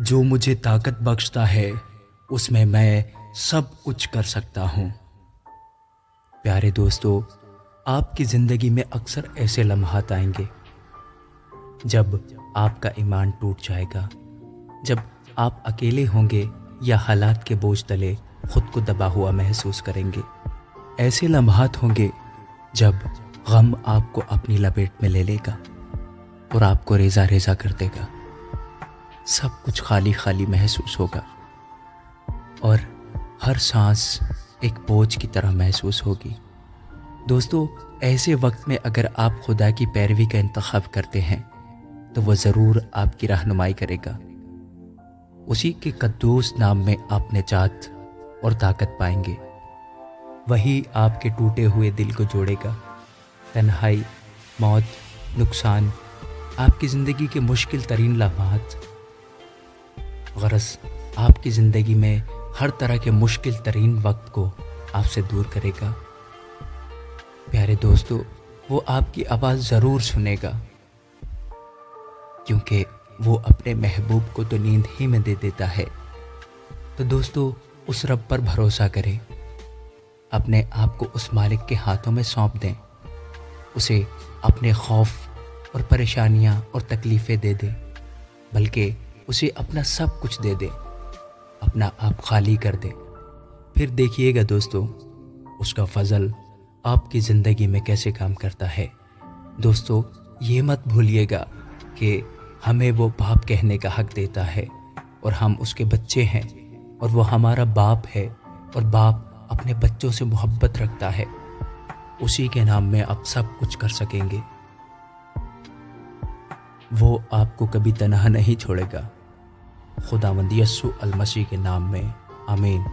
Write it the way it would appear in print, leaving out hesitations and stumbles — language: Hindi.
जो मुझे ताकत बख्शता है उसमें मैं सब कुछ कर सकता हूँ। प्यारे दोस्तों, आपकी ज़िंदगी में अक्सर ऐसे लम्हात आएंगे जब आपका ईमान टूट जाएगा, जब आप अकेले होंगे या हालात के बोझ तले खुद को दबा हुआ महसूस करेंगे। ऐसे लम्हात होंगे जब गम आपको अपनी लपेट में ले लेगा और आपको रेजा रेजा कर देगा। सब कुछ खाली खाली महसूस होगा और हर सांस एक बोझ की तरह महसूस होगी। दोस्तों, ऐसे वक्त में अगर आप खुदा की पैरवी का इंतखाब करते हैं तो वह ज़रूर आपकी रहनुमाई करेगा। उसी के कद्दूस नाम में आप निजात और ताकत पाएंगे। वही आपके टूटे हुए दिल को जोड़ेगा। तन्हाई, मौत, नुकसान, आपकी ज़िंदगी के मुश्किल तरीन लम्हात, गरज आपकी ज़िंदगी में हर तरह के मुश्किल तरीन वक्त को आपसे दूर करेगा। प्यारे दोस्तों, वो आपकी आवाज़ ज़रूर सुनेगा, क्योंकि वो अपने महबूब को तो नींद ही में दे देता है। तो दोस्तों, उस रब पर भरोसा करें, अपने आप को उस मालिक के हाथों में सौंप दें। उसे अपने खौफ और परेशानियां और तकलीफ़ें दे दें, बल्कि उसे अपना सब कुछ दे दें, अपना आप खाली कर दें। फिर देखिएगा दोस्तों, उसका फजल आपकी ज़िंदगी में कैसे काम करता है। दोस्तों, ये मत भूलिएगा कि हमें वो बाप कहने का हक देता है और हम उसके बच्चे हैं और वो हमारा बाप है और बाप अपने बच्चों से मोहब्बत रखता है। उसी के नाम में आप सब कुछ कर सकेंगे। वो आपको कभी तनहा नहीं छोड़ेगा। खुदावंद यस्सु अल मसीह के नाम में, आमीन।